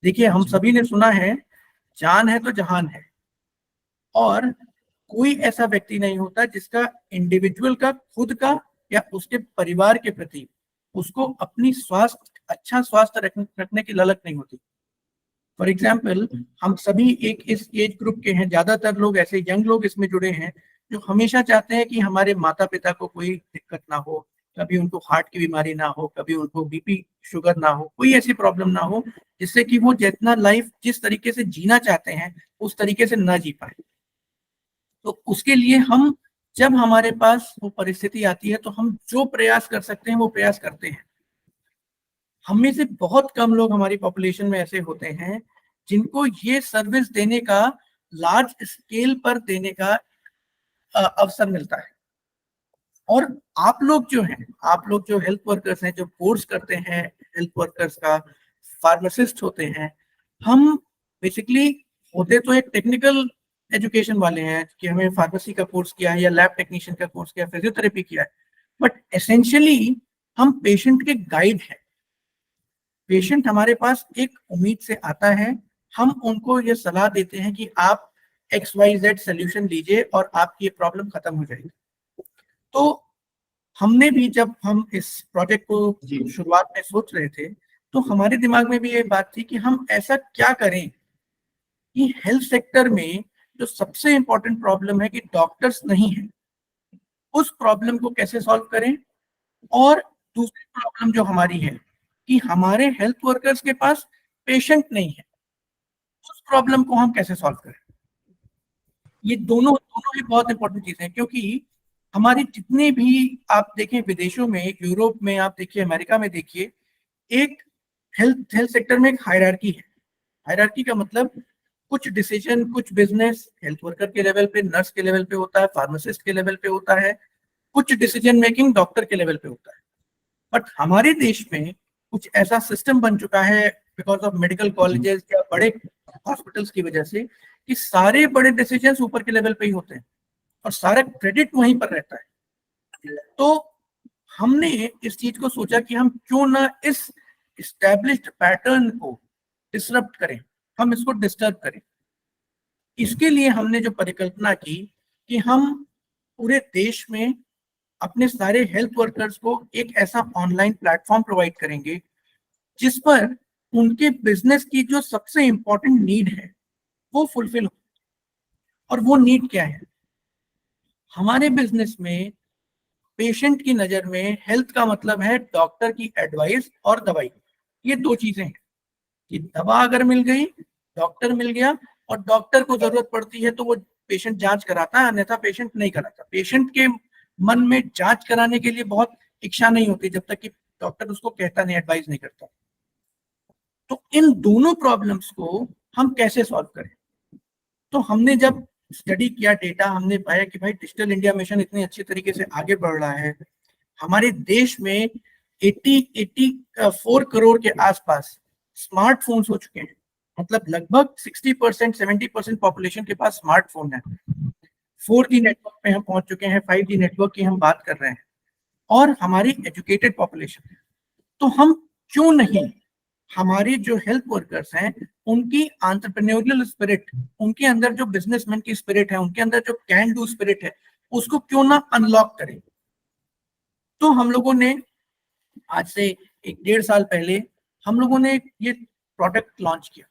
देखिए, हम सभी ने सुना है, जान है तो जहान है, और कोई ऐसा व्यक्ति नहीं होता जिसका इंडिविजुअल का खुद का या उसके परिवार के प्रति उसको अपनी अच्छा स्वास्थ्य रखने की ललक नहीं होती। फॉर एग्जाम्पल, हम सभी एक इस एज ग्रुप के हैं, ज्यादातर लोग ऐसे यंग लोग इसमें जुड़े हैं जो हमेशा चाहते हैं कि हमारे माता पिता को कोई दिक्कत ना हो, कभी उनको हार्ट की बीमारी ना हो, कभी उनको बीपी शुगर ना हो, कोई ऐसी प्रॉब्लम ना हो जिससे कि वो जितना लाइफ जिस तरीके से जीना चाहते हैं उस तरीके से ना जी पाए। तो उसके लिए हम, जब हमारे पास वो परिस्थिति आती है, तो हम जो प्रयास कर सकते हैं वो प्रयास करते हैं। हम में से बहुत कम लोग हमारी पॉपुलेशन में ऐसे होते हैं जिनको ये सर्विस देने का, लार्ज स्केल पर देने का अवसर मिलता है। और आप लोग जो हैं, आप लोग जो हेल्थ वर्कर्स हैं, जो कोर्स करते हैं हेल्थ वर्कर्स का, फार्मासिस्ट होते हैं, हम बेसिकली होते तो एक टेक्निकल एजुकेशन वाले हैं कि हमें फार्मेसी का कोर्स किया है या लैब टेक्नीशियन का कोर्स किया, फिजियोथेरेपी किया है, बट एसेंशियली हम पेशेंट के गाइड हैं। पेशेंट हमारे पास एक उम्मीद से आता है, हम उनको ये सलाह देते हैं कि आप XYZ सोल्यूशन लीजिए और आपकी ये प्रॉब्लम खत्म हो जाएगी। तो हमने भी, जब हम इस प्रोजेक्ट को शुरुआत में सोच रहे थे, तो हमारे दिमाग में भी ये बात थी कि हम ऐसा क्या करें कि हेल्थ सेक्टर में जो सबसे इंपॉर्टेंट प्रॉब्लम है कि डॉक्टर्स नहीं है, उस प्रॉब्लम को कैसे सॉल्व करें। और दूसरी प्रॉब्लम जो हमारी है कि हमारे हेल्थ वर्कर्स के पास पेशेंट नहीं है, उस प्रॉब्लम को हम कैसे सॉल्व करें। ये दोनों दोनों ही बहुत इंपॉर्टेंट चीजें हैं, क्योंकि हमारी जितने भी, आप देखें विदेशों में, यूरोप में आप देखिए, अमेरिका में देखिए, एक हेल्थ हेल्थ सेक्टर में एक हायरार्की है। हायरार्की का मतलब, कुछ डिसीजन, कुछ बिजनेस हेल्थ वर्कर के लेवल पे, नर्स के लेवल पे होता है, फार्मासिस्ट के लेवल पे होता है, कुछ डिसीजन मेकिंग डॉक्टर के लेवल पे होता है। बट हमारे देश में कुछ ऐसा सिस्टम बन चुका है, बिकॉज ऑफ मेडिकल कॉलेजेस या बड़े हॉस्पिटल्स की वजह से, कि सारे बड़े डिसीजंस ऊपर के लेवल पे ही होते हैं और सारा क्रेडिट वहीं पर रहता है। तो हमने इस चीज को सोचा कि हम क्यों ना इस इस्टेब्लिश्ड पैटर्न को डिसरप्ट करें, हम इसको डिस्टर्ब करें। इसके लिए हमने जो परिकल्पना की कि हम पूरे देश में अपने सारे हेल्थ वर्कर्स को एक ऐसा ऑनलाइन प्लेटफॉर्म प्रोवाइड करेंगे जिस पर उनके बिजनेस की जो सबसे इंपॉर्टेंट नीड है वो फुलफिल हो। और वो नीड क्या है? हमारे बिजनेस में पेशेंट की नजर में हेल्थ का मतलब है डॉक्टर की एडवाइस और दवाई। ये दो चीजें हैं कि दवा अगर मिल गई, डॉक्टर मिल गया, और डॉक्टर को जरूरत पड़ती है तो वो पेशेंट जांच कराता है, अन्यथा पेशेंट नहीं कराता। पेशेंट के मन में जांच कराने के लिए बहुत इच्छा नहीं होती जब तक कि डॉक्टर उसको कहता नहीं, एडवाइस नहीं करता। तो इन दोनों प्रॉब्लम्स को हम कैसे सॉल्व करें? तो हमने जब स्टडी किया डेटा, हमने पाया कि भाई डिजिटल इंडिया मिशन इतनी अच्छी तरीके से आगे बढ़ रहा है। हमारे देश में 84 करोड़ के आसपास स्मार्टफोन्स हो चुके हैं। मतलब लगभग 60%, 70% पॉपुलेशन के पास स्मार्टफोन है। 4G नेटवर्क पे हम पहुंच चुके हैं, 5G नेटवर्क की हम बात कर रहे हैं, और हमारी एजुकेटेड पॉपुलेशन है। तो हम क्यों नहीं हमारे जो हेल्थ वर्कर्स हैं उनकी एंटरप्रेन्योरियल स्पिरिट, उनके अंदर जो बिजनेसमैन की स्पिरिट है, उनके अंदर जो कैन डू स्पिरिट है, उसको क्यों ना अनलॉक करें। तो हम लोगों ने आज से 1-1.5 साल पहले हम लोगों ने ये प्रोडक्ट लॉन्च किया।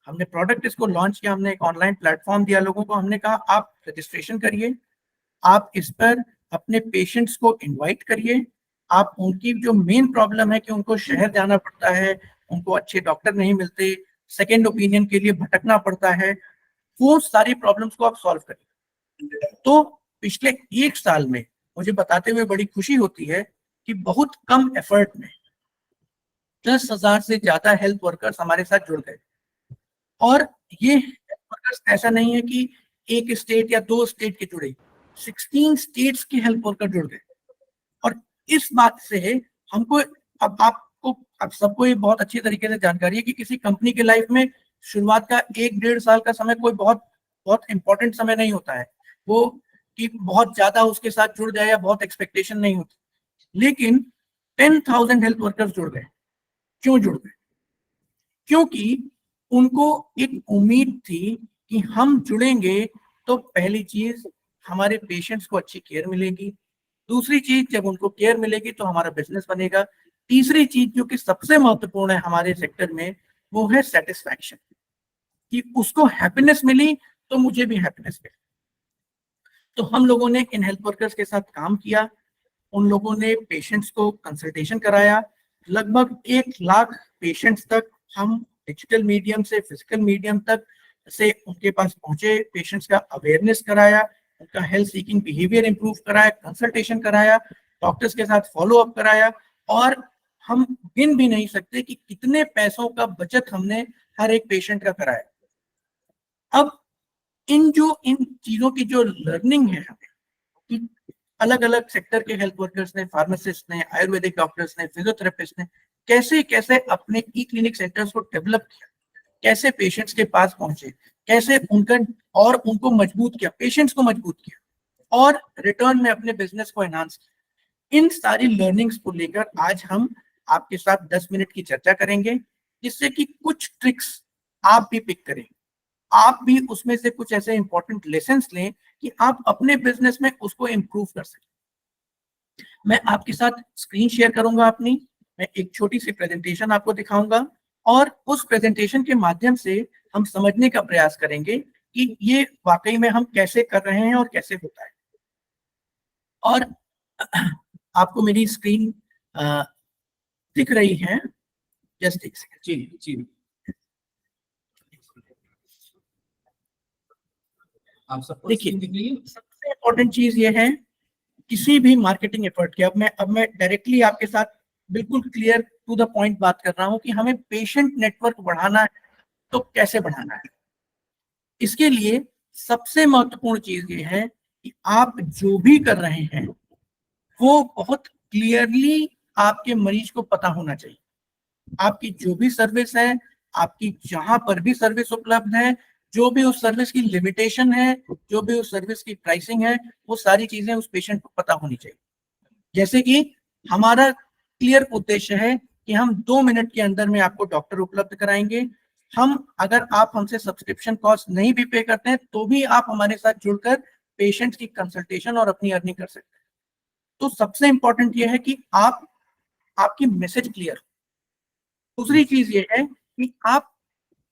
हमने प्रोडक्ट इसको लॉन्च किया, हमने एक ऑनलाइन प्लेटफॉर्म दिया लोगों को। हमने कहा आप रजिस्ट्रेशन करिए, आप इस पर अपने पेशेंट्स को इनवाइट करिए, आप उनकी जो मेन प्रॉब्लम है कि उनको शहर जाना पड़ता है, उनको अच्छे डॉक्टर नहीं मिलते, सेकेंड ओपिनियन के लिए भटकना पड़ता है, वो सारी प्रॉब्लम्स को आप सॉल्व करिए। तो पिछले 1 साल में मुझे बताते हुए बड़ी खुशी होती है कि बहुत कम एफर्ट में 10,000 से ज्यादा हेल्थ वर्कर्स हमारे साथ जुड़ गए। और ये हेल्थ वर्कर्स ऐसा नहीं है कि एक स्टेट या 2 स्टेट के जुड़े, 16 स्टेट्स के हेल्थ वर्कर जुड़ गए। और इस बात से हमको, अब आपको, अब सबको ये बहुत अच्छी तरीके से जानकारी है कि किसी कंपनी के लाइफ में शुरुआत का 1-1.5 साल का समय कोई बहुत बहुत इंपॉर्टेंट समय नहीं होता है। वो कि बहुत ज्यादा उसके साथ जुड़ जाए या बहुत एक्सपेक्टेशन नहीं होती। लेकिन 10,000 हेल्थ वर्कर्स जुड़ गए। क्यों जुड़ गए? क्योंकि उनको एक उम्मीद थी कि हम जुड़ेंगे तो पहली चीज हमारे पेशेंट्स को अच्छी केयर मिलेगी, दूसरी चीज जब उनको केयर मिलेगी तो हमारा बिजनेस बनेगा, तीसरी चीज जो कि सबसे महत्वपूर्ण है हमारे सेक्टर में वो है सेटिस्फैक्शन, कि उसको हैप्पीनेस मिली तो मुझे भी हैप्पीनेस मिली। तो हम लोगों ने इन हेल्थ वर्कर्स के साथ काम किया, उन लोगों ने पेशेंट्स को कंसल्टेशन कराया, लगभग 1 लाख पेशेंट्स तक हम डिजिटल मीडियम से फिजिकल मीडियम तक से उनके पास पहुंचे, पेशेंट्स का अवेयरनेस कराया, उनका हेल्थ सीकिंग बिहेवियर इंप्रूव कराया, कंसल्टेशन कराया, डॉक्टर्स के साथ फॉलो अप कराया, और हम गिन भी नहीं सकते कि कितने पैसों का बचत हमने हर एक पेशेंट का कराया। अब इन चीजों की जो लर्निंग है हमें, कि अलग अलग सेक्टर के हेल्थ वर्कर्स ने, फार्मासिस्ट ने, आयुर्वेदिक डॉक्टर्स ने, फिजियोथेरेपिस्ट ने कैसे कैसे अपने ई क्लिनिक सेंटर्स को डेवलप किया, कैसे पेशेंट्स के पास पहुंचे, कैसे उनको मजबूत किया, पेशेंट्स को मजबूत किया और रिटर्न में अपने बिजनेस को एनहांस किया। इन सारी लर्निंग्स को लेकर आज हम आपके साथ 10 मिनट की चर्चा करेंगे, जिससे कि कुछ ट्रिक्स आप भी पिक करें, आप भी उसमें से कुछ ऐसे इंपॉर्टेंट लेसन्स लें कि आप अपने बिजनेस में उसको इंप्रूव कर सकें। मैं आपके साथ स्क्रीन शेयर करूंगा अपनी, मैं एक छोटी सी प्रेजेंटेशन आपको दिखाऊंगा और उस प्रेजेंटेशन के माध्यम से हम समझने का प्रयास करेंगे कि ये वाकई में हम कैसे कर रहे हैं और कैसे होता है। और आपको मेरी स्क्रीन दिख रही है? जस्ट एक सेकंड। जी जी, आप सब देखिए, सबसे इम्पोर्टेंट चीज ये है किसी भी मार्केटिंग एफर्ट की, अब मैं डायरेक्टली आपके साथ बिल्कुल क्लियर टू द पॉइंट बात कर रहा हूं कि हमें पेशेंट नेटवर्क बढ़ाना है तो कैसे बढ़ाना है। इसके लिए सबसे महत्वपूर्ण चीज ये है कि आप जो भी कर रहे हैं वो बहुत क्लियरली आपके मरीज को पता होना चाहिए। आपकी जो भी सर्विस है, आपकी जहां पर भी सर्विस उपलब्ध है, जो भी उस सर्विस की लिमिटेशन है, जो भी उस सर्विस की प्राइसिंग है, वो सारी चीजें उस पेशेंट को पता होनी चाहिए। जैसे कि हमारा क्लियर उद्देश्य है कि हम 2 मिनट के अंदर में आपको डॉक्टर उपलब्ध कराएंगे। अगर आप हमसे सब्सक्रिप्शन कॉस्ट नहीं भी पे करते हैं तो भी आप हमारे साथ जुड़कर पेशेंट की कंसल्टेशन और अपनी अर्निंग कर सकते हैं। तो सबसे इंपॉर्टेंट यह है कि आपकी मैसेज क्लियर। दूसरी चीज ये है कि आप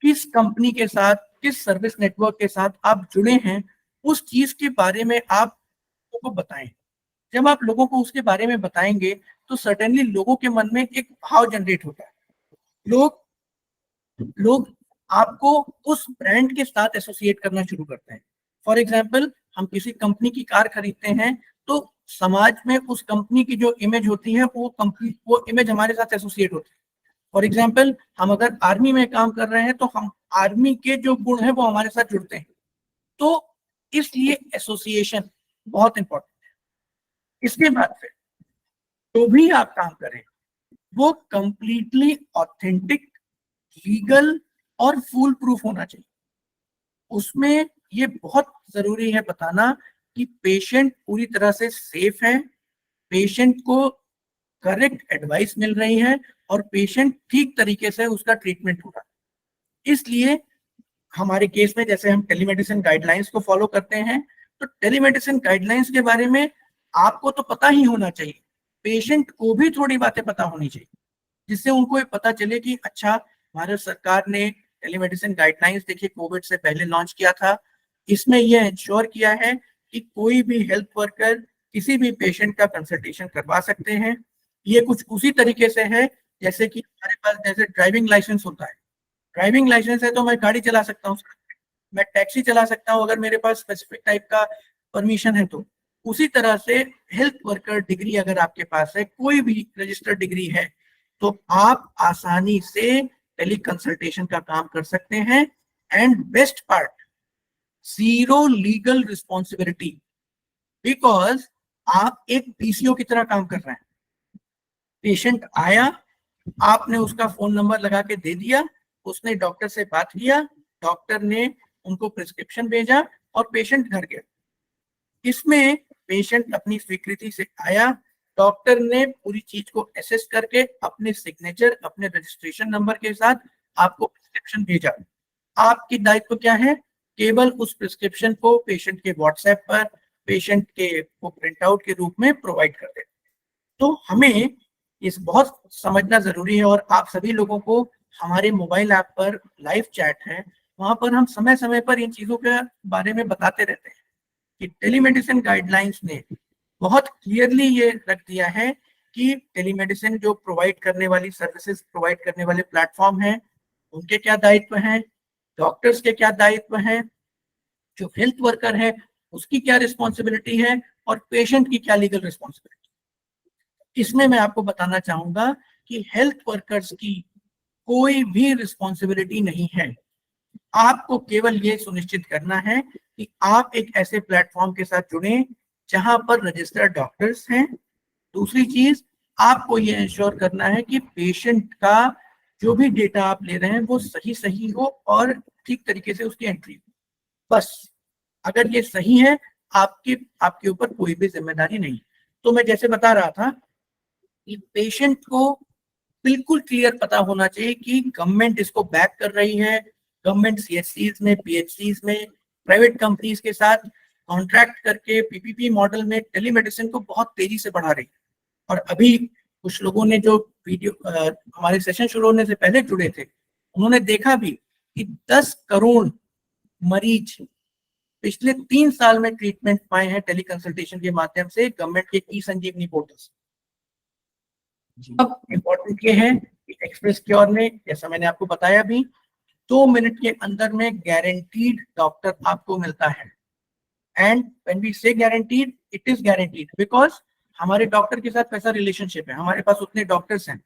किस कंपनी के साथ, किस सर्विस नेटवर्क के साथ आप जुड़े हैं, उस चीज के बारे में आप लोगों को बताएं। जब आप लोगों को उसके बारे में बताएंगे तो सर्टेनली लोगों के मन में एक भाव जनरेट होता है। लोग आपको उस ब्रांड के साथ एसोसिएट करना शुरू करते हैं। फॉर एग्जाम्पल, हम किसी कंपनी की कार खरीदते हैं तो समाज में उस कंपनी की जो इमेज होती है वो इमेज हमारे साथ एसोसिएट होती है। फॉर एग्जाम्पल, हम अगर आर्मी में काम कर रहे हैं तो हम आर्मी के जो गुण है वो हमारे साथ जुड़ते हैं। तो इसलिए एसोसिएशन बहुत इंपॉर्टेंट है। इसके बाद फिर जो भी आप काम करें वो कंप्लीटली ऑथेंटिक, लीगल और फूल प्रूफ होना चाहिए। उसमें ये बहुत जरूरी है बताना कि पेशेंट पूरी तरह से सेफ है, पेशेंट को करेक्ट एडवाइस मिल रही है और पेशेंट ठीक तरीके से उसका ट्रीटमेंट हो रहा है। इसलिए हमारे केस में जैसे हम टेलीमेडिसिन गाइडलाइंस को फॉलो करते हैं, तो टेलीमेडिसिन गाइडलाइंस के बारे में आपको तो पता ही होना चाहिए, पेशेंट को भी थोड़ी बातें पता होनी चाहिए, जिससे उनको ये पता चले कि अच्छा, भारत सरकार ने टेलीमेडिसिन गाइडलाइंस देखिए कोविड से पहले लॉन्च किया था। इसमें यह इंश्योर किया है कि कोई भी हेल्थ वर्कर किसी भी पेशेंट का कंसल्टेशन करवा सकते हैं। ये कुछ उसी तरीके से है जैसे कि हमारे पास जैसे ड्राइविंग लाइसेंस होता है। ड्राइविंग लाइसेंस है तो मैं गाड़ी चला सकता हूँ, मैं टैक्सी चला सकता हूँ अगर मेरे पास स्पेसिफिक टाइप का परमिशन है तो। उसी तरह से हेल्थ वर्कर डिग्री अगर आपके पास है, कोई भी रजिस्टर्ड डिग्री है, तो आप आसानी से टेली कंसल्टेशन का काम कर सकते हैं। And best part, zero legal responsibility, because आप एक पीसीओ की तरह काम कर रहे हैं। पेशेंट आया, आपने उसका फोन नंबर लगा के दे दिया, उसने डॉक्टर से बात किया, डॉक्टर ने उनको प्रिस्क्रिप्शन भेजा और पेशेंट घर गया। इसमें पेशेंट अपनी स्वीकृति से आया, डॉक्टर ने पूरी चीज को एसेस करके अपने सिग्नेचर, अपने रजिस्ट्रेशन नंबर के साथ आपको प्रिस्क्रिप्शन भेजा, आपकी दायित्व क्या है? केवल उस प्रिस्क्रिप्शन को पेशेंट के व्हाट्सएप पर पेशेंट के को प्रिंट आउट के रूप में प्रोवाइड कर दें। तो हमें इस बहुत समझना जरूरी है, और आप सभी लोगों को हमारे मोबाइल ऐप पर लाइव चैट है, वहां पर हम समय समय पर इन चीजों के बारे में बताते रहते हैं कि टेलीमेडिसिन गाइडलाइंस ने बहुत क्लियरली ये रख दिया है कि टेलीमेडिसिन जो प्रोवाइड करने वाली सर्विसेज प्रोवाइड करने वाले प्लेटफॉर्म हैं, उनके क्या दायित्व हैं, डॉक्टर्स के क्या दायित्व हैं, जो हेल्थ वर्कर है उसकी क्या रिस्पॉन्सिबिलिटी है, और पेशेंट की क्या लीगल रिस्पॉन्सिबिलिटी। इसमें मैं आपको बताना चाहूंगा कि हेल्थ वर्कर्स की कोई भी रिस्पॉन्सिबिलिटी नहीं है। आपको केवल ये सुनिश्चित करना है कि आप एक ऐसे प्लेटफॉर्म के साथ जुड़े जहां पर रजिस्टर्ड डॉक्टर्स हैं। दूसरी चीज, आपको ये इंश्योर करना है कि पेशेंट का जो भी डेटा आप ले रहे हैं वो सही सही हो और ठीक तरीके से उसकी एंट्री हो। बस अगर ये सही है, आपके ऊपर कोई भी जिम्मेदारी नहीं। तो मैं जैसे बता रहा था कि पेशेंट को बिल्कुल क्लियर पता होना चाहिए कि गवर्नमेंट इसको बैक कर रही है। गवर्नमेंट सीएचसीज में, पीएचसीज में, प्राइवेट कंपनीज के साथ कॉन्ट्रैक्ट करके पीपीपी मॉडल में टेलीमेडिसिन को बहुत तेजी से बढ़ा रही है। और अभी कुछ लोगों ने जो वीडियो हमारे सेशन शुरू होने से पहले जुड़े थे, उन्होंने देखा भी कि 10 करोड़ मरीज पिछले 3 साल में ट्रीटमेंट पाए हैं टेली कंसल्टेशन के माध्यम से गवर्नमेंट के ई संजीवनी पोर्टल से। अब इम्पोर्टेंट ये है कि एक्सप्रेस क्योर ने, जैसा मैंने आपको बताया भी, 2 मिनट के अंदर में गारंटीड डॉक्टर आपको मिलता है। एंड व्हेन वी से guaranteed, it is guaranteed because हमारे डॉक्टर के साथ कैसा रिलेशनशिप है, हमारे पास उतने डॉक्टर्स हैं।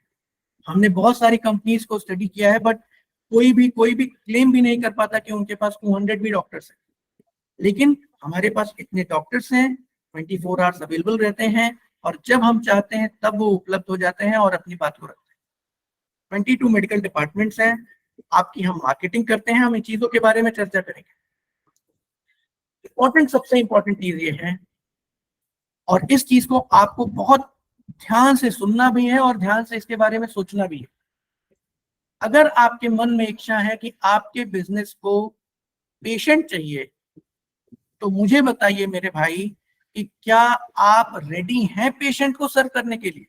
हमने बहुत सारी कंपनीज को स्टडी किया है, बट कोई भी क्लेम भी नहीं कर पाता कि उनके पास 200 भी डॉक्टर्स हैं। लेकिन हमारे पास इतने डॉक्टर्स हैं, 24 आवर्स अवेलेबल रहते हैं, और जब हम चाहते हैं तब वो उपलब्ध हो जाते हैं और अपनी बात को रखते हैं। 22 मेडिकल डिपार्टमेंट्स हैं, आपकी हम मार्केटिंग करते हैं, हम इन चीजों के बारे में चर्चा करेंगे। सबसे इंपॉर्टेंट चीज ये है, और इस चीज को आपको बहुत ध्यान से सुनना भी है और ध्यान से इसके बारे में सोचना भी है। अगर आपके मन में इच्छा है कि आपके बिजनेस को पेशेंट चाहिए, तो मुझे बताइए मेरे भाई कि क्या आप रेडी हैं पेशेंट को सर्व करने के लिए?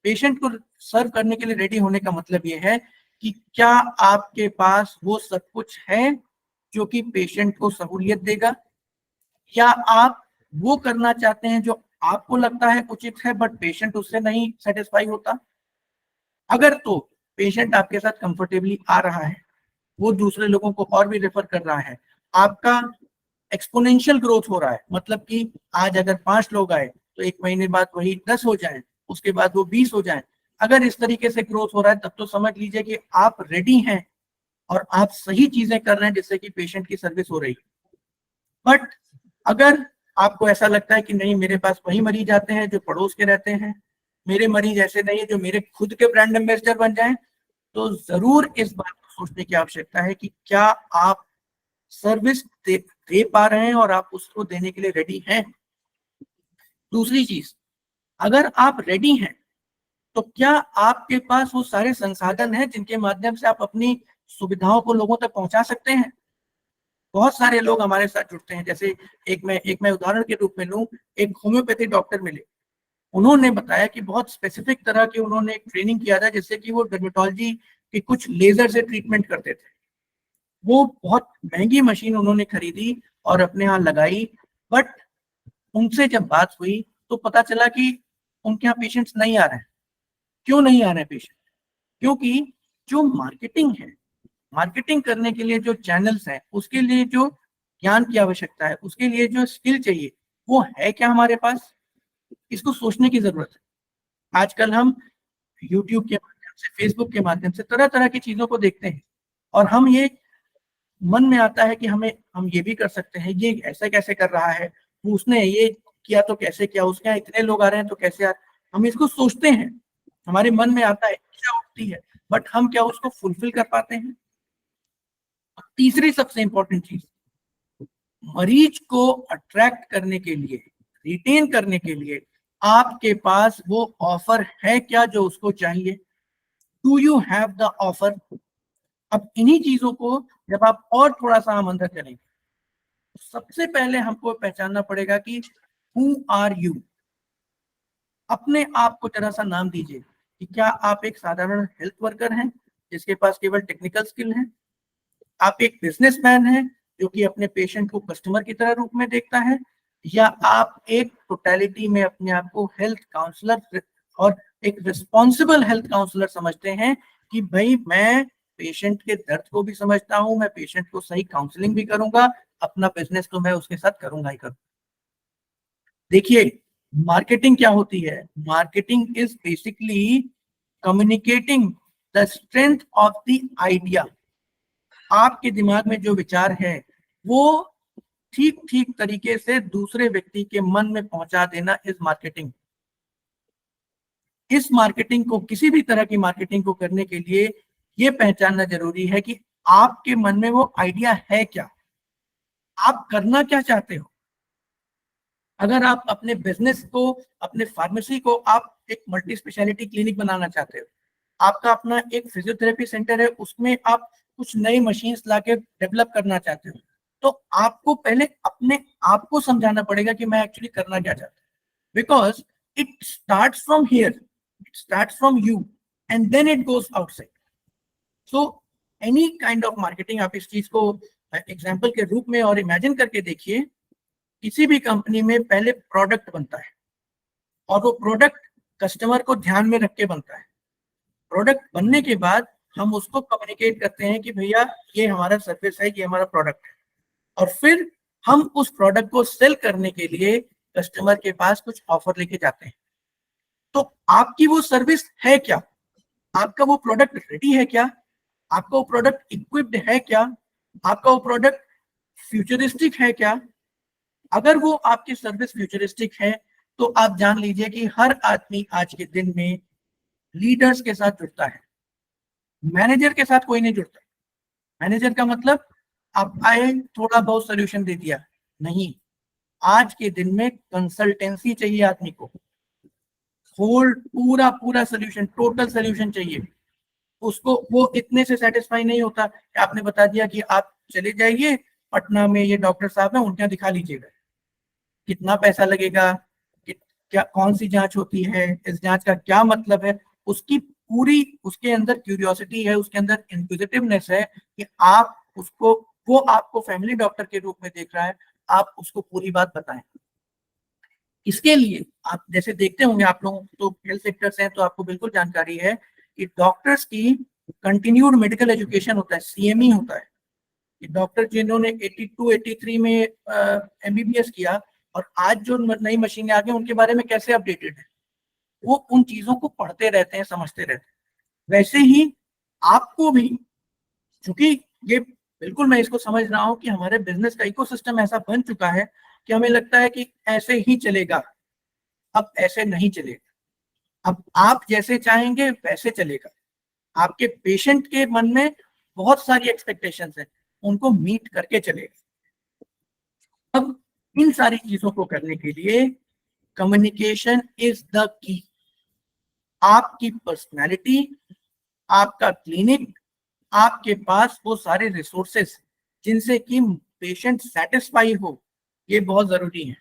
पेशेंट को सर्व करने के लिए रेडी होने का मतलब यह है कि क्या आपके पास वो सब कुछ है जो कि पेशेंट को सहूलियत देगा, या आप वो करना चाहते हैं जो आपको लगता है उचित है बट पेशेंट उससे नहीं सेटिस्फाई होता। अगर तो पेशेंट आपके साथ कंफर्टेबली आ रहा है, वो दूसरे लोगों को और भी रेफर कर रहा है, आपका एक्सपोनेंशियल ग्रोथ हो रहा है, मतलब कि आज अगर 5 लोग आए तो 1 महीने बाद वही 10 हो जाए, उसके बाद वो 20 हो जाए। अगर इस तरीके से ग्रोथ हो रहा है, तब तो समझ लीजिए कि आप रेडी हैं और आप सही चीजें कर रहे हैं जिससे कि पेशेंट की सर्विस हो रही है। बट अगर आपको ऐसा लगता है कि नहीं, मेरे पास वही मरीज आते हैं जो पड़ोस के रहते हैं, मेरे मरीज ऐसे नहीं है जो मेरे खुद के ब्रांड एम्बेसडर बन जाएं, तो जरूर इस बात को सोचने की आवश्यकता है कि क्या आप सर्विस दे पा रहे हैं और आप उसको देने के लिए रेडी हैं। दूसरी चीज, अगर आप रेडी हैं तो क्या आपके पास वो सारे संसाधन हैं जिनके माध्यम से आप अपनी सुविधाओं को लोगों तक पहुंचा सकते हैं। बहुत सारे लोग हमारे साथ जुड़ते हैं, जैसे एक मैं उदाहरण के रूप में लूं, एक होम्योपैथी डॉक्टर मिले, उन्होंने बताया कि बहुत स्पेसिफिक तरह की उन्होंने एक ट्रेनिंग किया था जिससे कि वो डर्मेटोलॉजी के कुछ लेजर से ट्रीटमेंट करते थे। वो बहुत महंगी मशीन उन्होंने खरीदी और अपने यहाँ लगाई, बट उनसे जब बात हुई तो पता चला कि उनके यहाँ पेशेंट्स नहीं आ रहे हैं। क्यों नहीं आ रहे हैं पेशेंट? क्योंकि जो मार्केटिंग है, मार्केटिंग करने के लिए जो चैनल्स हैं, उसके लिए जो ज्ञान की आवश्यकता है, उसके लिए जो स्किल चाहिए, वो है क्या हमारे पास? इसको सोचने की जरूरत है। आजकल हम यूट्यूब के माध्यम से, फेसबुक के माध्यम से तरह तरह की चीजों को देखते हैं, और हम ये मन में आता है कि हम ये भी कर सकते हैं, ये ऐसे कैसे कर रहा है, वो उसने ये किया तो कैसे किया, उसके यहाँ इतने लोग आ रहे हैं तो कैसे आ, हम इसको सोचते हैं, हमारे मन में आता है, इच्छा उठती है, बट हम क्या उसको फुलफिल कर पाते हैं? तीसरी सबसे इंपॉर्टेंट चीज, मरीज को अट्रैक्ट करने के लिए, रिटेन करने के लिए आपके पास वो ऑफर है क्या जो उसको चाहिए। Do you have the offer? अब इन्हीं चीजों को जब आप और थोड़ा सा हम अंदर करेंगे, तो सबसे पहले हमको पहचानना पड़ेगा कि हु आर यू। अपने आप को जरा सा नाम दीजिए कि क्या आप एक साधारण हेल्थ वर्कर हैं जिसके पास केवल टेक्निकल स्किल है? आप एक बिजनेसमैन हैं जो कि अपने पेशेंट को कस्टमर की तरह रूप में देखता है? या आप एक टोटलिटी में अपने आप को हेल्थ काउंसलर और एक रिस्पॉन्सिबल हेल्थ काउंसलर समझते हैं कि भाई मैं पेशेंट के दर्द को भी समझता हूं, मैं पेशेंट को सही काउंसलिंग भी करूंगा, अपना बिजनेस तो मैं उसके साथ करूंगा ही करूंगा। देखिए, मार्केटिंग क्या होती है? Marketing is basically communicating the strength of the idea. आपके दिमाग में जो विचार है वो ठीक ठीक तरीके से दूसरे व्यक्ति के मन में पहुंचा देना इस मार्केटिंग। इस मार्केटिंग को, किसी भी तरह की मार्केटिंग को करने के लिए ये पहचानना जरूरी है कि आपके मन में वो आइडिया है क्या, आप करना क्या चाहते हो। अगर आप अपने बिजनेस को, अपने फार्मेसी को आप एक मल्टी स्पेशलिटी क्लिनिक बनाना चाहते हो, आपका अपना एक फिजियोथेरेपी सेंटर है, उसमें आप कुछ नई मशीन्स लाके डेवलप करना चाहते हो, तो आपको पहले अपने आप को समझाना पड़ेगा कि मैं एक्चुअली करना क्या चाहता हूँ। Because it starts from here, it starts from you and then it goes outside. So any kind of marketing, आप इस चीज को एग्जाम्पल के रूप में और इमेजिन करके देखिए। किसी भी कंपनी में पहले प्रोडक्ट बनता है और वो प्रोडक्ट कस्टमर को ध्यान में रख के बनता है। प्रोडक्ट बनने के बाद हम उसको कम्युनिकेट करते हैं कि भैया ये हमारा सर्विस है, ये हमारा प्रोडक्ट है, और फिर हम उस प्रोडक्ट को सेल करने के लिए कस्टमर के पास कुछ ऑफर लेके जाते हैं। तो आपकी वो सर्विस है क्या? आपका वो प्रोडक्ट रेडी है क्या? आपका वो प्रोडक्ट इक्विप्ड है क्या? आपका वो प्रोडक्ट फ्यूचरिस्टिक है क्या? अगर वो आपकी सर्विस फ्यूचरिस्टिक है तो आप जान लीजिए कि हर आदमी आज के दिन में लीडर्स के साथ जुड़ता है, मैनेजर के साथ कोई नहीं जुड़ता। मैनेजर का मतलब आप आए, थोड़ा बहुत सोल्यूशन दे दिया, नहीं। आज के दिन में कंसल्टेंसी चाहिए आदमी को, होल पूरा पूरा सोल्यूशन, टोटल सोल्यूशन चाहिए उसको। वो इतने से सेटिस्फाई नहीं होता कि आपने बता दिया कि आप चले जाइए पटना में, ये डॉक्टर साहब है, उनके यहाँ दिखा लीजिएगा, कितना पैसा लगेगा, क्या कौन सी जांच होती है, इस जांच का क्या मतलब है, उसकी पूरी, उसके अंदर क्यूरियोसिटी है, उसके अंदर इंक्विजिटिवनेस है कि आप उसको, वो आपको फैमिली डॉक्टर के रूप में देख रहा है, आप उसको पूरी बात बताएं। इसके लिए आप जैसे देखते होंगे, आप लोग तो हेल्थ सेक्टर से हैं तो आपको बिल्कुल जानकारी है कि डॉक्टर्स की कंटिन्यूड मेडिकल एजुकेशन होता है, सीएमई होता है। डॉक्टर जिन्होंने 82 83 में एमबीबीएस किया और आज जो नई मशीनें आ गई उनके बारे में कैसे अपडेटेड है, वो उन चीजों को पढ़ते रहते हैं, समझते रहते हैं। वैसे ही आपको भी, चूंकि ये बिल्कुल मैं इसको समझ रहा हूँ कि हमारे बिजनेस का इकोसिस्टम ऐसा बन चुका है कि हमें लगता है कि ऐसे ही चलेगा। अब ऐसे नहीं चलेगा, अब आप जैसे चाहेंगे वैसे चलेगा। आपके पेशेंट के मन में बहुत सारी एक्सपेक्टेशंस हैं, उनको मीट करके चलेगा। अब इन सारी चीजों को करने के लिए कम्युनिकेशन इज द की। आपकी पर्सनालिटी, आपका क्लिनिक, आपके पास वो सारे रिसोर्सेस जिनसे कि पेशेंट सेटिस्फाई हो, ये बहुत जरूरी है।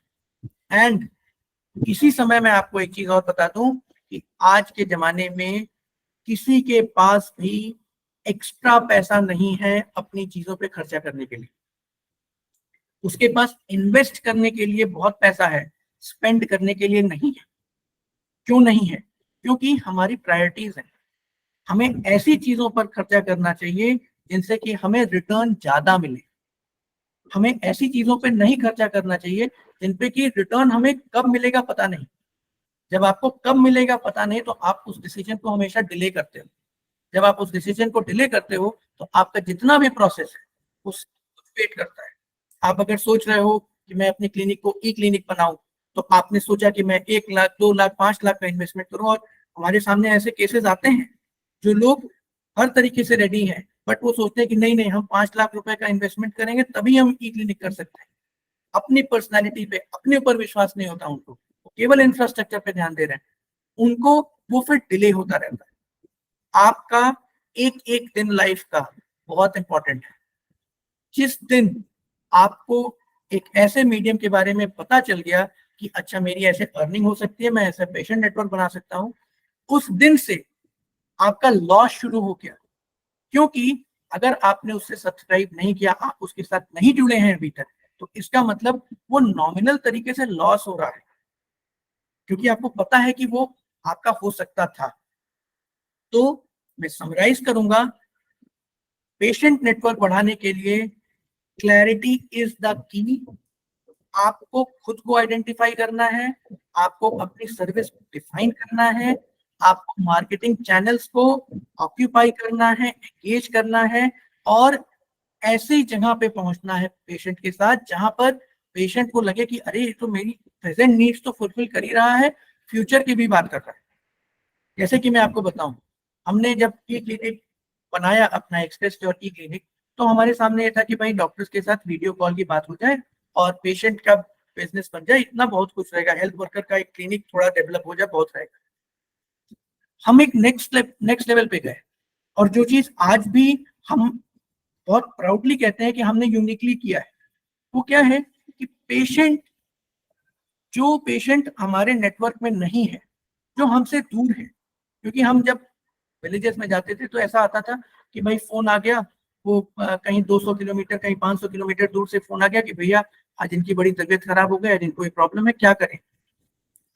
एंड इसी समय मैं आपको एक चीज और बता दूं कि आज के जमाने में किसी के पास भी एक्स्ट्रा पैसा नहीं है अपनी चीजों पे खर्चा करने के लिए। उसके पास इन्वेस्ट करने के लिए बहुत पैसा है, स्पेंड करने के लिए नहीं है। क्यों नहीं है? क्योंकि हमारी प्रायोरिटीज हैं। हमें ऐसी चीजों पर खर्चा करना चाहिए जिनसे कि हमें रिटर्न ज्यादा मिले। हमें ऐसी चीजों पे नहीं खर्चा करना चाहिए जिन पे कि रिटर्न हमें कब मिलेगा पता नहीं। जब आपको कब मिलेगा पता नहीं तो आप उस डिसीजन को हमेशा डिले करते हो। जब आप उस डिसीजन को डिले करते हो तो आपका जितना भी प्रोसेस है उस वेट करता है। आप अगर सोच रहे हो कि मैं अपनी क्लिनिक को ई क्लिनिक बनाऊं, तो आपने सोचा कि मैं 1 लाख 2 लाख 5 लाख का इन्वेस्टमेंट करूं, और हमारे सामने ऐसे केसेस आते हैं जो लोग हर तरीके से रेडी हैं, बट वो सोचते हैं कि नहीं नहीं, हम 5 लाख रुपए का इन्वेस्टमेंट करेंगे तभी हम ई क्लिनिक कर सकते हैं। अपनी पर्सनैलिटी पे, अपने ऊपर विश्वास नहीं होता उनको, वो केवल इंफ्रास्ट्रक्चर पे ध्यान दे रहे हैं, उनको वो फिर डिले होता रहता है। आपका एक एक दिन लाइफ का बहुत इंपॉर्टेंट है। जिस दिन आपको एक ऐसे मीडियम के बारे में पता चल गया कि अच्छा मेरी ऐसे अर्निंग हो सकती है, मैं ऐसा पेशेंट नेटवर्क बना सकता हूँ, उस दिन से आपका लॉस शुरू हो गया। क्योंकि अगर आपने उससे सब्सक्राइब नहीं किया, आप उसके साथ नहीं जुड़े हैं अभी तक, तो इसका मतलब वो नॉमिनल तरीके से लॉस हो रहा है, क्योंकि आपको पता है कि वो आपका हो सकता था। तो मैं समराइज करूंगा, पेशेंट नेटवर्क बढ़ाने के लिए क्लैरिटी इज द की। आपको खुद को आइडेंटिफाई करना है, आपको अपनी सर्विस डिफाइन करना है, आपको मार्केटिंग चैनल्स को ऑक्यूपाई करना है, एंगेज करना है, और ऐसी जगह पे पहुंचना है पेशेंट के साथ जहां पर पेशेंट को लगे कि अरे ये तो मेरी प्रेजेंट नीड्स तो फुलफिल कर ही रहा है, फ्यूचर की भी बात कर रहा है। जैसे कि मैं आपको बताऊं, हमने जब ई क्लिनिक बनाया अपना एक्सप्रेस और ई क्लिनिक, तो हमारे सामने ये था कि भाई डॉक्टर्स के साथ वीडियो कॉल की बात हो जाए और पेशेंट का बिजनेस बन जाए, इतना बहुत कुछ रहेगा, हेल्थ वर्कर का एक क्लिनिक थोड़ा डेवलप हो जाए, बहुत रहेगा। हम एक नेक्स्ट लेवल पे गए, और जो चीज आज भी हम बहुत प्राउडली कहते हैं कि हमने यूनिकली किया है, वो क्या है कि जो पेशेंट हमारे नेटवर्क में नहीं है, जो हमसे दूर है, क्योंकि हम जब विलेजेस में जाते थे तो ऐसा आता था कि भाई फोन आ गया, वो कहीं 200 किलोमीटर कहीं 500 किलोमीटर दूर से फोन आ गया कि भैया आज इनकी बड़ी तबीयत खराब हो गई, आज इनको एक प्रॉब्लम है, क्या करें।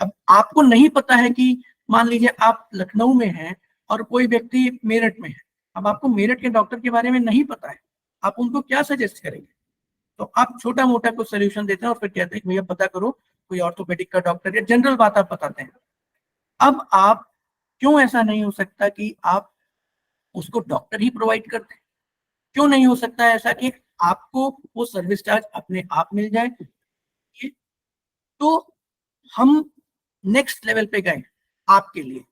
अब आपको नहीं पता है कि मान लीजिए आप लखनऊ में हैं और कोई व्यक्ति मेरठ में है, अब आपको मेरठ के डॉक्टर के बारे में नहीं पता है, आप उनको क्या सजेस्ट करेंगे। तो आप छोटा मोटा कुछ सोल्यूशन देते हैं और फिर कहते हैं कि भैया पता करो कोई ऑर्थोपेडिक का डॉक्टर, या जनरल बात आप बताते हैं। अब आप क्यों ऐसा नहीं हो सकता कि आप उसको डॉक्टर ही प्रोवाइड करते हैं? क्यों नहीं हो सकता है ऐसा कि आपको वो सर्विस चार्ज अपने आप मिल जाए? ये तो हम नेक्स्ट लेवल पे गए आपके लिए।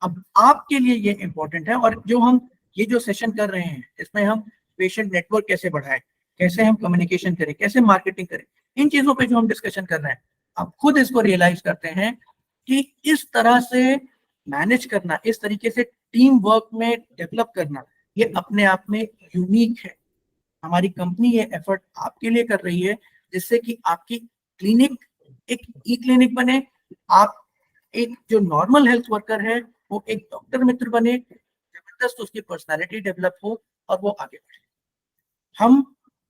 अब आपके लिए ये इंपॉर्टेंट है, और जो हम ये जो सेशन कर रहे हैं इसमें हम पेशेंट नेटवर्क कैसे बढ़ाएं, कैसे हम कम्युनिकेशन करें, कैसे मार्केटिंग करें, इन चीजों पे जो हम डिस्कशन कर रहे हैं, आप खुद इसको रियलाइज करते हैं कि इस तरह से मैनेज करना, इस तरीके से टीम वर्क में डेवलप करना, ये अपने आप में यूनिक है। हमारी कंपनी ये एफर्ट आपके लिए कर रही है, जिससे कि आपकी क्लिनिक एक ई क्लिनिक बने, आप एक जो नॉर्मल हेल्थ वर्कर है वो एक डॉक्टर मित्र बने, जबरदस्त उसकी पर्सनालिटी डेवलप हो और वो आगे बढ़े। हम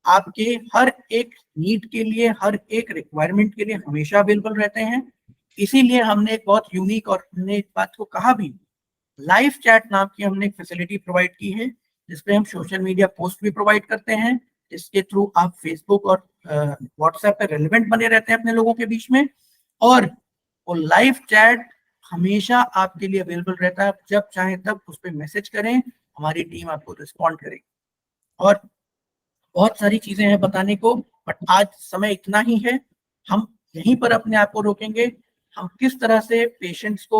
आपके हर एक नीड के लिए, हर एक रिक्वायरमेंट के लिए हमेशा अवेलेबल रहते हैं। इसीलिए हमने एक बहुत यूनिक, और हमने इस बात को कहा भी, लाइव चैट नाम की हमने एक फैसिलिटी प्रोवाइड की है, जिसपे हम सोशल मीडिया पोस्ट भी प्रोवाइड करते हैं, जिसके थ्रू आप फेसबुक और व्हाट्सएप पे रेलिवेंट बने रहते हैं अपने लोगों के बीच में। और वो लाइव चैट हमेशा आपके लिए अवेलेबल रहता है, आप जब चाहें तब उस पर मैसेज करें, हमारी टीम आपको रिस्पॉन्ड करेगी। और बहुत सारी चीजें हैं बताने को, बट आज समय इतना ही है। हम यहीं पर अपने आप को रोकेंगे। हम किस तरह से पेशेंट्स को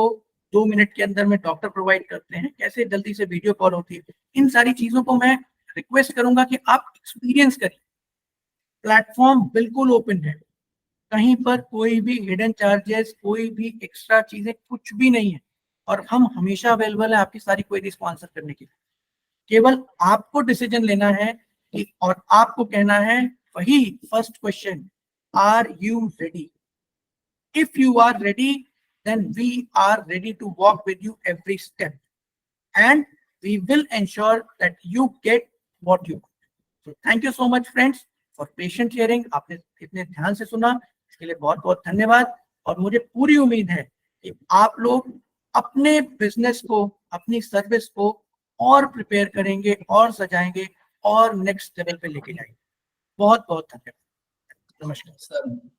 2 मिनट के अंदर में डॉक्टर प्रोवाइड करते हैं, कैसे जल्दी से वीडियो कॉल होती है, इन सारी चीजों को मैं रिक्वेस्ट करूंगा कि आप एक्सपीरियंस करिए। प्लेटफॉर्म बिल्कुल ओपन है, कहीं पर कोई भी हिडन चार्जेस, कोई भी एक्स्ट्रा चीजें कुछ भी नहीं है, और हम हमेशा अवेलेबल है आपकी सारी क्वेरीज को आंसर करने के लिए। केवल आपको डिसीजन लेना है कि, और आपको कहना है वही first question, are you ready? If you are ready, then we are ready to walk with you every step, and we will ensure that you get what you want. So thank you so much friends for patient hearing. आपने इतने ध्यान से सुना, इसके लिए बहुत बहुत धन्यवाद। और मुझे पूरी उम्मीद है कि आप लोग अपने बिजनेस को, अपनी सर्विस को और प्रिपेयर करेंगे और सजाएंगे और नेक्स्ट लेवल पे लेके जाएंगे। बहुत बहुत धन्यवाद। नमस्कार सर।